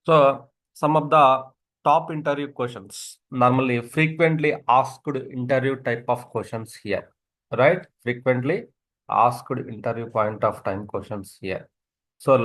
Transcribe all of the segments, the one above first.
So some of the top interview questions, normally frequently asked interview type of questions here, right? Frequently asked interview point of time questions here. So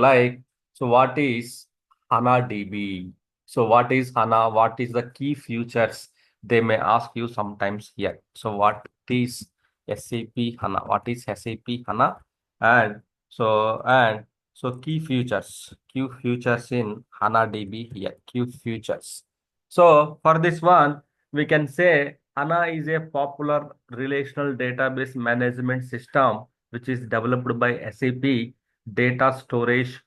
what is HANA DB? So what is HANA? What is the key features? They may ask you sometimes here. So what is SAP HANA? What is SAP HANA? And so key features in HANA DB here, key features. So for this one, we can say HANA is a popular relational database management system which is developed by SAP. Data storage,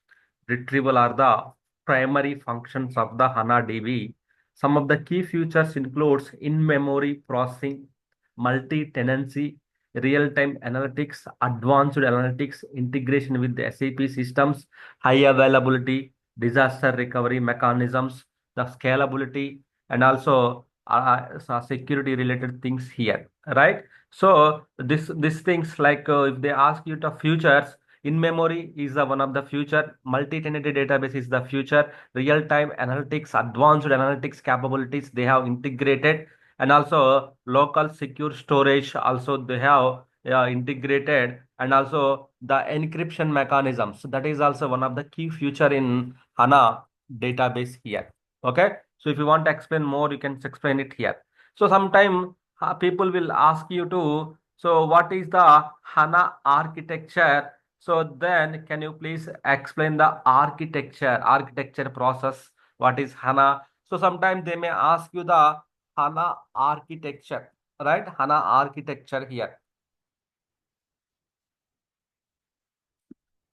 retrieval are the primary functions of the HANA DB. Some of the key features includes in-memory processing, multi-tenancy, real-time analytics, advanced analytics, integration with the SAP systems, high availability, disaster recovery mechanisms, the scalability, and also security related things here, right? So this things like if they ask you the futures, in memory is the one of the future, multi-tenancy database is the future, real-time analytics, advanced analytics capabilities they have integrated, and also local secure storage also they have integrated, and also the encryption mechanisms, that is also one of the key feature in HANA database here. Okay, so if you want to explain more, you can explain it here. So sometime people will ask you to, so what is the HANA architecture? So then can you please explain the architecture process? What is HANA? So sometimes they may ask you the HANA architecture, right? HANA architecture here.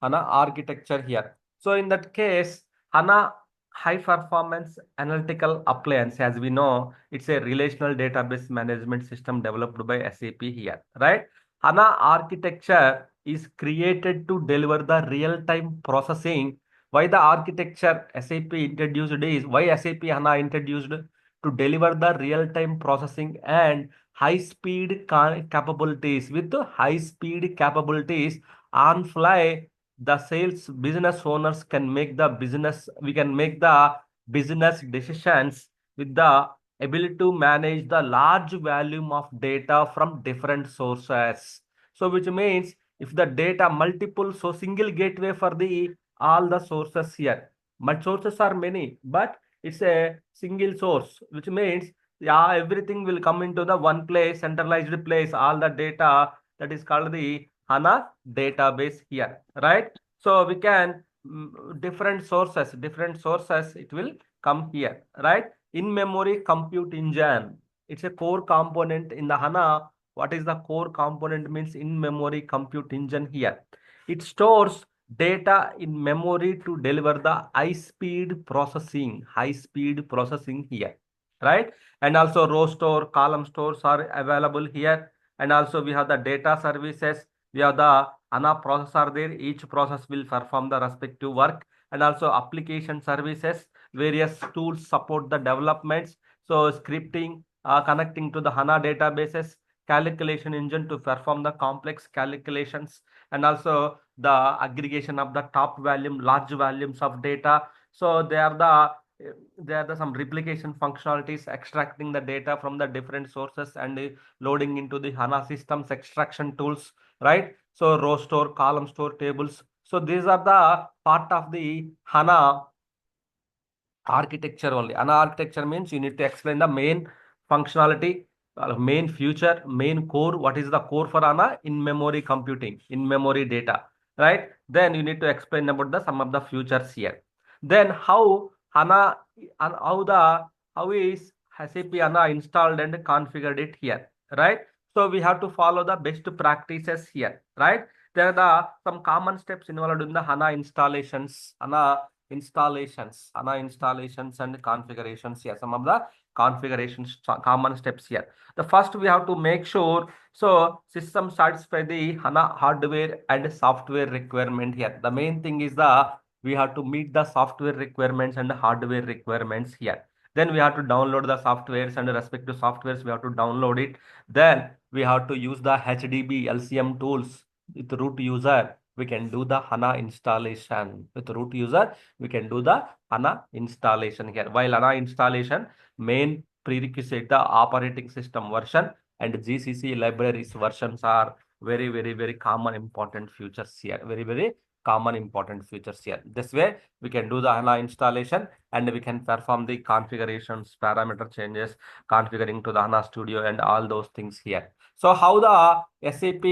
HANA architecture here. So in that case, HANA high performance analytical appliance, as we know, it's a relational database management system developed by SAP here, right? HANA architecture is created to deliver the real-time processing. Why the architecture SAP introduced is, why SAP HANA introduced to deliver the real-time processing and high-speed capabilities. With the high-speed capabilities on fly, the sales business owners can make the business, we can make the business decisions with the ability to manage the large volume of data from different sources. So which means if the data multiple, so single gateway for the all the sources here, but sources are many, but it's a single source, which means yeah, everything will come into the one place, centralized place, all the data, that is called the HANA database here, right? So we can different sources, it will come here, right? In memory compute engine, it's a core component in the HANA. What is the core component means? In memory compute engine here. It stores data in memory to deliver the high speed processing here, right? And also row store, column stores are available here. And also we have the data services, we have the HANA processor there. Each process will perform the respective work. And also application services, various tools support the developments. So scripting, connecting to the HANA databases, calculation engine to perform the complex calculations, and also the aggregation of the top volume, large volumes of data. So they are the some replication functionalities, extracting the data from the different sources and loading into the HANA systems, extraction tools, right? So row store, column store, tables. So these are the part of the HANA architecture only. HANA architecture means you need to explain the main functionality, main feature, main core. What is the core for HANA? In-memory computing, in-memory data, right? Then you need to explain about the some of the features here. Then how HANA and how is SAP HANA installed and configured it here, right? So we have to follow the best practices here, right? There are some common steps involved in the HANA installations, HANA installations and configurations here. Some of the configurations, common steps here. The first we have to make sure, so system satisfy the HANA hardware and software requirement here. The main thing is we have to meet the software requirements and hardware requirements here. Then we have to download the softwares, and respective softwares we have to download it. Then we have to use the HDB LCM tools with root user. we can do the HANA installation. With root user, we can do the HANA installation here. While HANA installation, main prerequisite the operating system version and GCC libraries versions are very common important features here. Very common important features here. This way, we can do the HANA installation and we can perform the configurations, parameter changes, configuring to the HANA Studio and all those things here. So how the SAP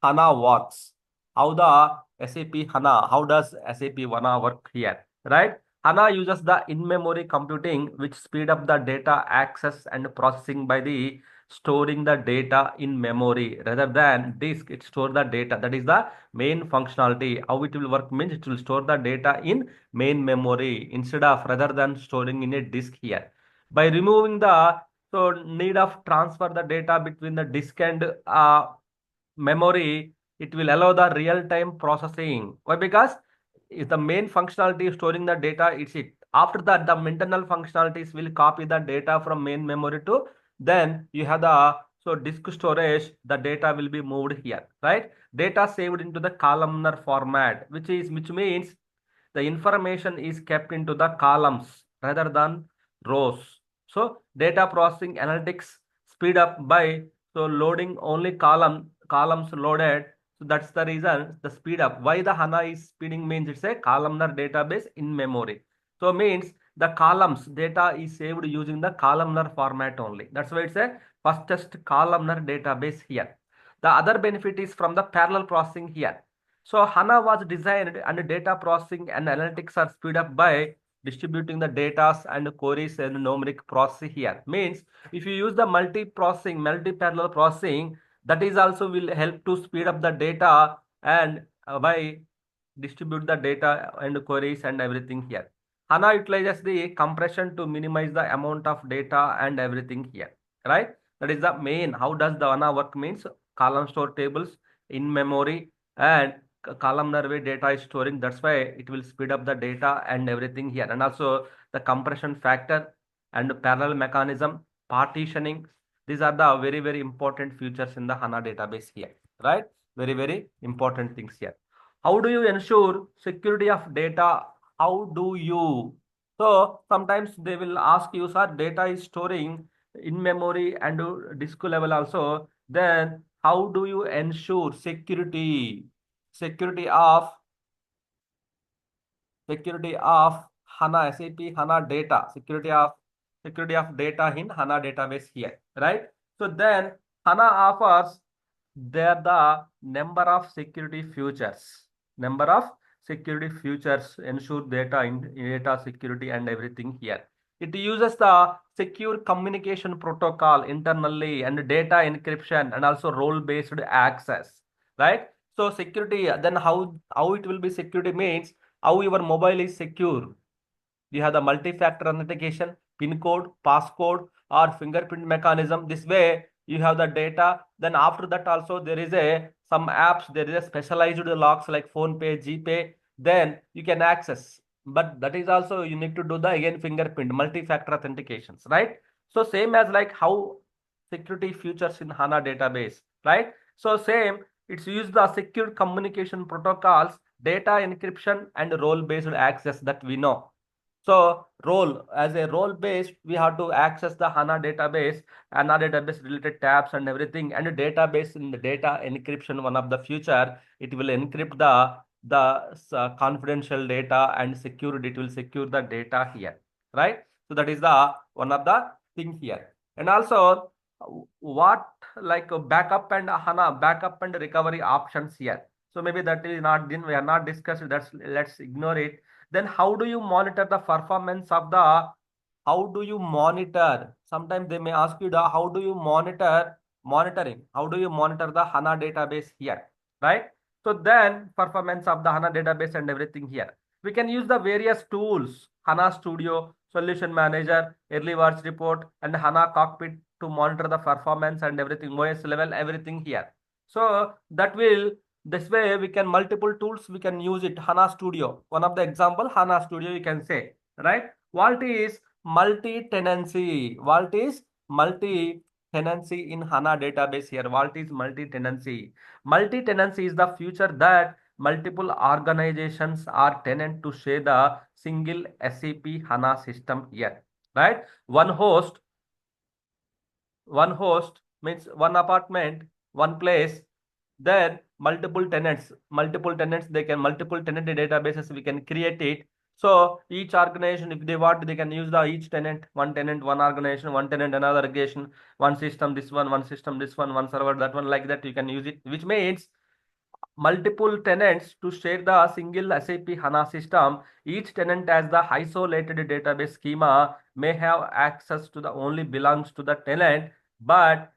HANA works? How the SAP HANA, how does SAP HANA work here? Right? HANA uses the in-memory computing which speed up the data access and processing by the storing the data in memory rather than disk. It store the data. That is the main functionality. How it will work means it will store the data in main memory instead of rather than storing in a disk here. By removing the need of transfer the data between the disk and memory, it will allow the real-time processing. Why? Because if the main functionality is storing the data, it's it. After that, the internal functionalities will copy the data from main memory to then you have the disk storage, the data will be moved here, right? Data saved into the columnar format, which means the information is kept into the columns rather than rows. So data processing analytics speed up by loading only columns loaded. So that's the reason the speed up. Why the HANA is speeding means it's a columnar database in memory. So means the columns data is saved using the columnar format only. That's why it's a fastest columnar database here. The other benefit is from the parallel processing here. So HANA was designed and data processing and analytics are speed up by distributing the data and queries and numeric processing here. Means if you use the multi-processing, multi-parallel processing, that is also will help to speed up the data and by distribute the data and queries and everything here. HANA utilizes the compression to minimize the amount of data and everything here, right? That is the main. How does the HANA work means column store tables in memory and columnar way data is storing. That's why it will speed up the data and everything here. And also the compression factor and parallel mechanism, partitioning. These are the very important features in the HANA database here, right? Very important things here. How do you ensure security of data? How do you? So sometimes they will ask you, sir, data is storing in memory and disk level also. Then how do you ensure security of HANA SAP HANA data, security of data in HANA database here, right? So then HANA offers there the number of security features, ensure data in data security and everything here. It uses the secure communication protocol internally and data encryption and also role-based access, right? So security, then how it will be security means how your mobile is secure. You have the multi-factor authentication, PIN code, passcode, or fingerprint mechanism. This way, you have the data. Then after that also there is a some apps. There is a specialized locks like PhonePe, GPay. Then you can access. But that is also you need to do the again fingerprint, multi-factor authentications, right? So same as like how security features in HANA database, right? So same, it's used the secure communication protocols, data encryption, and role-based access that we know. So role as a role based, we have to access the HANA database related tabs and everything. And the database in the data encryption, one of the future, it will encrypt the confidential data and secure it will secure the data here, right? So that is the one of the thing here. And also what like backup and HANA backup and recovery options here. So maybe that is not we are not discussed. That's let's ignore it. Then how do you monitor the performance of the how do you monitor? Sometimes they may ask you the how do you monitoring? How do you monitor the HANA database here? Right? So then performance of the HANA database and everything here. We can use the various tools, HANA Studio, Solution Manager, Early Watch Report, and HANA Cockpit to monitor the performance and everything, OS level, everything here. So that will this way we can multiple tools we can use it. HANA Studio, one of the example HANA Studio you can say, right? What is multi-tenancy? What is multi-tenancy in HANA database here? What is multi-tenancy? Multi-tenancy is the feature that multiple organizations or tenant to share the single SAP HANA system here, right? One host, one host means one apartment, one place, then multiple tenants, they can multiple tenant databases, we can create it. So each organization, if they want, they can use the each tenant, one organization, one tenant, another organization, one system, this one system, this one server, that one, like that you can use it, which means multiple tenants to share the single SAP HANA system. Each tenant as the isolated database schema may have access to the only belongs to the tenant, but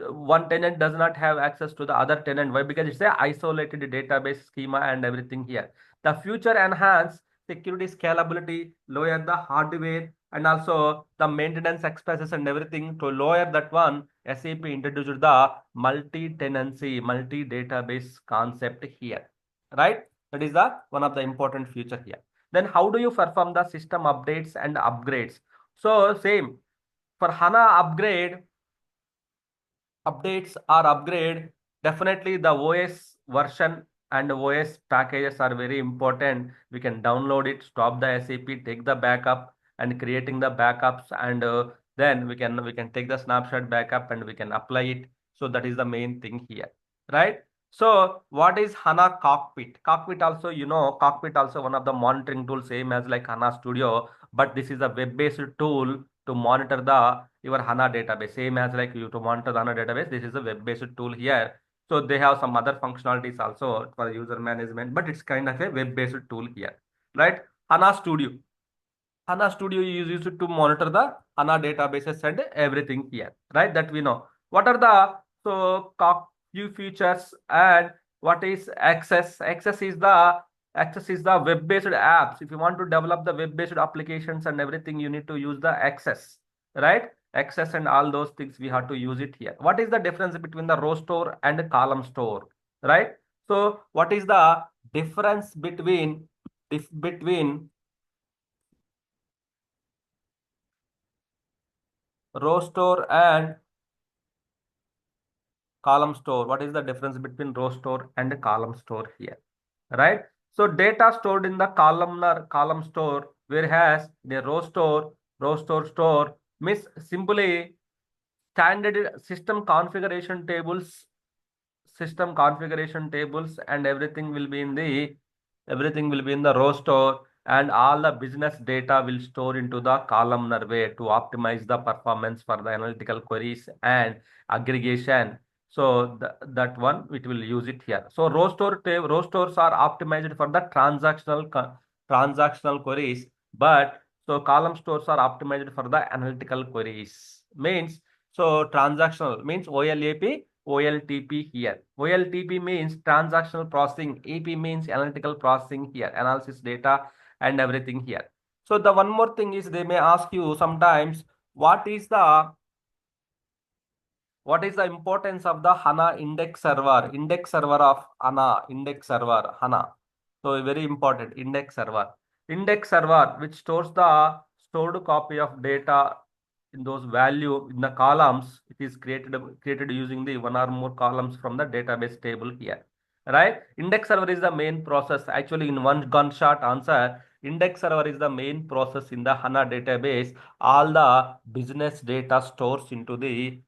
one tenant does not have access to the other tenant. Why? Because it's a isolated database schema and everything here. The future enhance security scalability, lower the hardware, and also the maintenance expenses and everything. To lower that one, SAP introduced the multi-database concept here, right? That is the one of the important feature here. Then how do you perform the system updates and upgrades? So same for HANA updates or upgrade, definitely the OS version and OS packages are very important. We can download it, stop the SAP, take the backup and creating the backups, and then we can take the snapshot backup and we can apply it. So that is the main thing here, right? So what is HANA Cockpit? Cockpit also, Cockpit also one of the monitoring tools, same as like HANA Studio, but this is a web-based tool to monitor the your HANA database, same as like you to monitor the HANA database. This is a web-based tool here. So they have some other functionalities also for user management, but it's kind of a web-based tool here, right? HANA Studio. HANA Studio is used to monitor the HANA databases and everything here, right? That we know. What are the few features, and what is Access? Access is the web-based apps. If you want to develop the web-based applications and everything, you need to use the Access, right? Access and all those things we have to use it here. What is the difference between the row store and column store, right? So what is the difference between row store and column store? What is the difference between row store and column store here, right? So data stored in the columnar column store, whereas the row store means simply standard system configuration tables and everything will be in the row store, and all the business data will store into the columnar way to optimize the performance for the analytical queries and aggregation. So that one it will use it here. So row stores are optimized for the transactional queries, but so column stores are optimized for the analytical queries. Means so transactional means OLTP here. OLTP means transactional processing. EP means analytical processing here, analysis data and everything here. So the one more thing is they may ask you sometimes what is the importance of the HANA index server of HANA, index server HANA. So very important, index server which stores the stored copy of data in those value in the columns. It is created using the one or more columns from the database table here, right? Index server is the main process. Actually, in one gunshot answer, index server is the main process in the HANA database. All the business data stores into the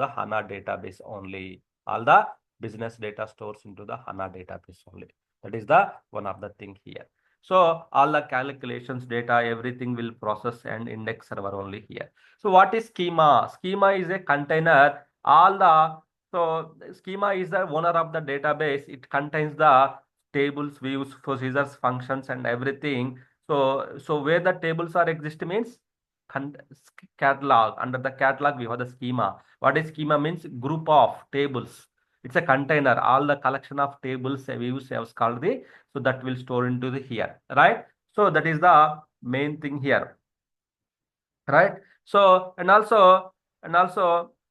HANA database only. All the business data stores into the HANA database only. That is the one of the thing here. So all the calculations data, everything will process and index server only here. So what is schema? Schema is a container. Schema is the owner of the database. It contains the tables, views, procedures, functions, and everything. So where the tables are exist means catalog. Under the catalog, we have the schema. What is schema means? Group of tables. It's a container. All the collection of tables, views, is called the. So that will store into the here, right? So that is the main thing here, right? So and also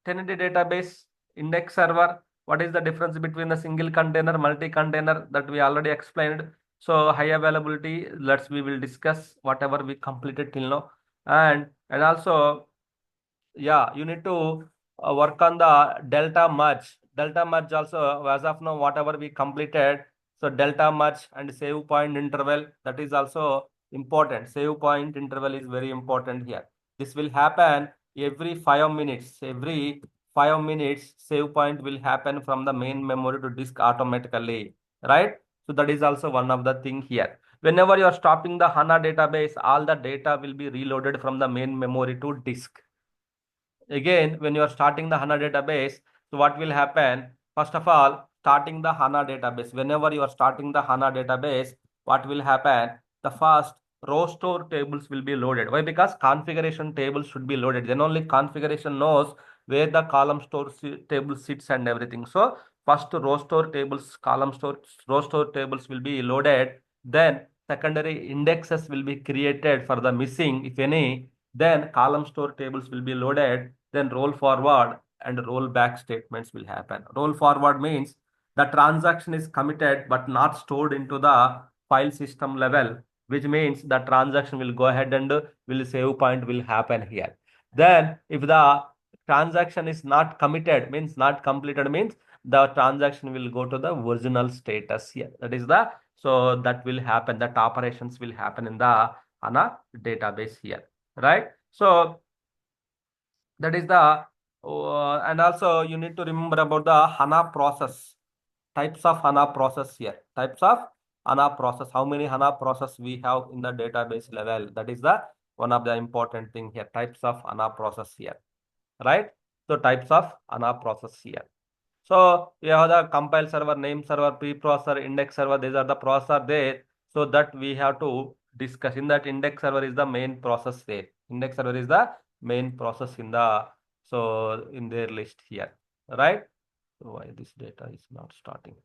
tenant database, index server. What is the difference between the single container, multi-container, that we already explained. So high availability, we will discuss whatever we completed till now. And also, yeah, you need to work on the delta merge. delta merge also, as of now, whatever we completed, so delta merge and save point interval, that is also important. Save point interval is very important here. This will happen every 5 minutes. Every 5 minutes, save point will happen from the main memory to disk automatically, right? So that is also one of the thing here. Whenever you are stopping the HANA database, all the data will be reloaded from the main memory to disk. Again, when you are starting the HANA database, so what will happen? First of all, starting the HANA database. Whenever you are starting the HANA database, what will happen? The first row store tables will be loaded. Why? Because configuration tables should be loaded. Then only configuration knows where the column store table sits and everything. So first row store tables, row store tables will be loaded. Then secondary indexes will be created for the missing, if any. Then column store tables will be loaded. Then roll forward and roll back statements will happen. Roll forward means the transaction is committed but not stored into the file system level, which means the transaction will go ahead and will save point will happen here. Then if the transaction is not committed, means not completed, means the transaction will go to the original status here. That is the, so that will happen, that operations will happen in the HANA database here, right? So that is the, and also you need to remember about the HANA process, types of HANA process here, types of HANA process, how many HANA process we have in the database level. That is the one of the important thing here, types of HANA process here, right? So types of HANA process here. So we have the compile server, name server, preprocessor, index server. These are the processor there. So that we have to discuss. In that, index server is the main process there. Index server is the main process in the, so in their list here, right? So why this data is not starting?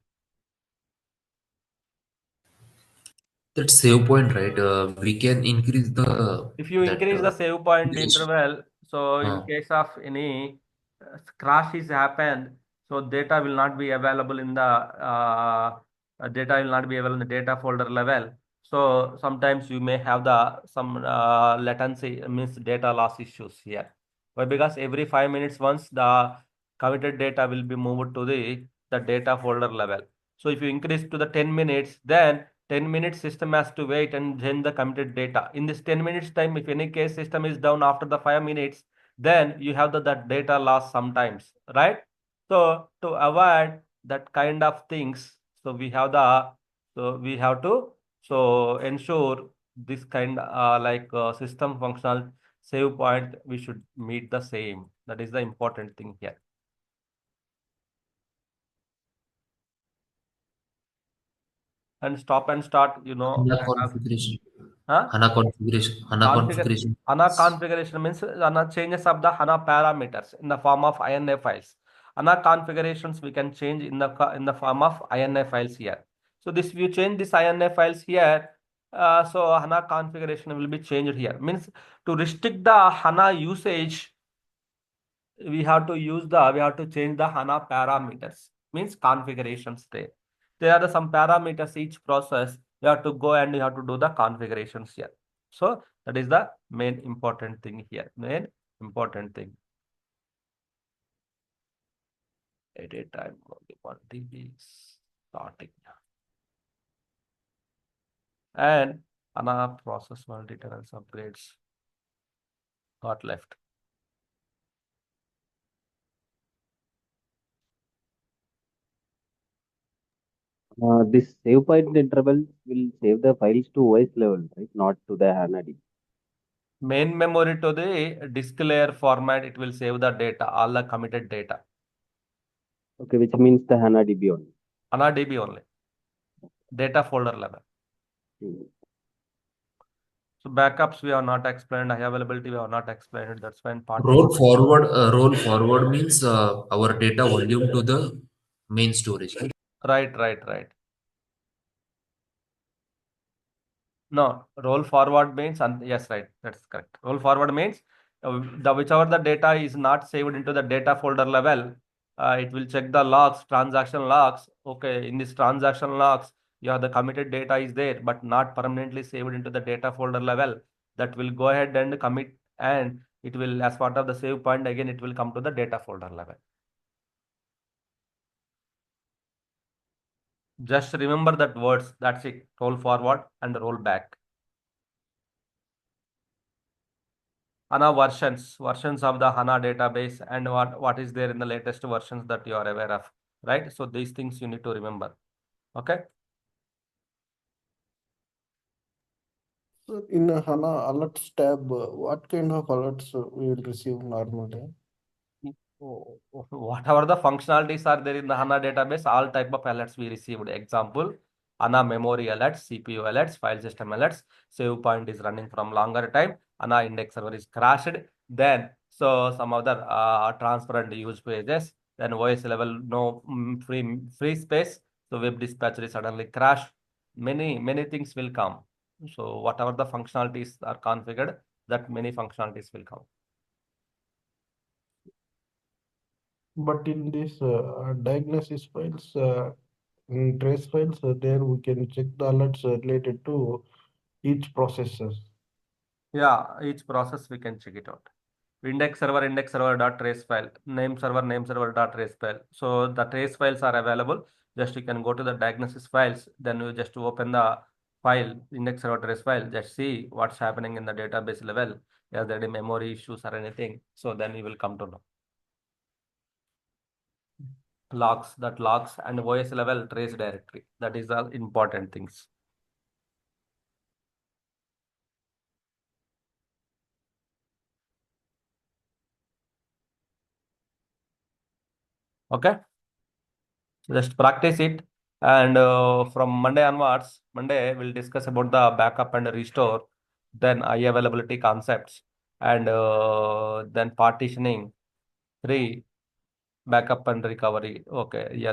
That save point, right? We can increase the If you that increase the save point list. interval, so in Uh, case of any crash is happened, so data will not be available in the data will not be available in the data folder level. So sometimes you may have the some latency, means data loss issues here. Why? Because every 5 minutes once the committed data will be moved to the data folder level. So if you increase to the 10 minutes, then 10 minutes system has to wait and change the committed data. In this 10 minutes time, if any case system is down after the 5 minutes, then you have that data loss sometimes, right? So to avoid that kind of things, so we have the, so we have to, so ensure this kind system functional save point, we should meet the same. That is the important thing here. And stop and start, HANA I have, configuration, huh? HANA configuration, HANA Configure configuration. HANA configuration means HANA changes of the HANA parameters in the form of INA files. HANA configurations we can change in the in the form of INA files here. So this, if you change this INA files here, so HANA configuration will be changed here. Means to restrict the HANA usage, we have to change the HANA parameters. Means configurations there. There are some parameters each process. You have to go and you have to do the configurations here. So that is the main important thing here. Main important thing. Edit time only 1 TB starting. And HANA process multi-tenancy upgrades got left. This save point interval will save the files to OS level, right? Not to the HANA DB. Main memory to the disk layer format, it will save the data, all the committed data. Okay, which means the HANA DB only. HANA DB only. Data folder level. Hmm. So backups we have not explained, high availability we have not explained. That's when part Roll forward. Roll forward means our data volume to the main storage. Right? right, right, right. No, roll forward means, and yes, right, that's correct. Roll forward means the whichever the data is not saved into the data folder level, it will check the logs, transaction logs. Okay, in this transaction logs, you have the committed data is there, but not permanently saved into the data folder level. That will go ahead and commit, and it will, as part of the save point, again it will come to the data folder level. Just remember that words. That's it. Roll forward and roll back. HANA versions of the HANA database, and what is there in the latest versions that you are aware of, right? So these things you need to remember. Okay. So in a HANA alerts tab, what kind of alerts we will receive normally? Whatever the functionalities are there in the HANA database, all type of alerts we received. Example, HANA memory alerts, CPU alerts, file system alerts, save point is running from longer time, HANA index server is crashed, then so some other transparent use pages, then OS level no free space, so web dispatcher is suddenly crash. Many things will come. So whatever the functionalities are configured, that many functionalities will come. But in this diagnosis files, in trace files, there we can check the alerts related to each processor. Yeah, each process we can check it out. Index server dot trace file, name server dot trace file. So the trace files are available. Just you can go to the diagnosis files, then you just open the file, index server trace file, just see what's happening in the database level. Is there any memory issues or anything? So then you will come to know. Logs and OS level trace directory. That is the important things. Okay. Just practice it, and from Monday onwards, Monday we'll discuss about the backup and restore, then high availability concepts, and then partitioning, three backup and recovery. Okay, yeah.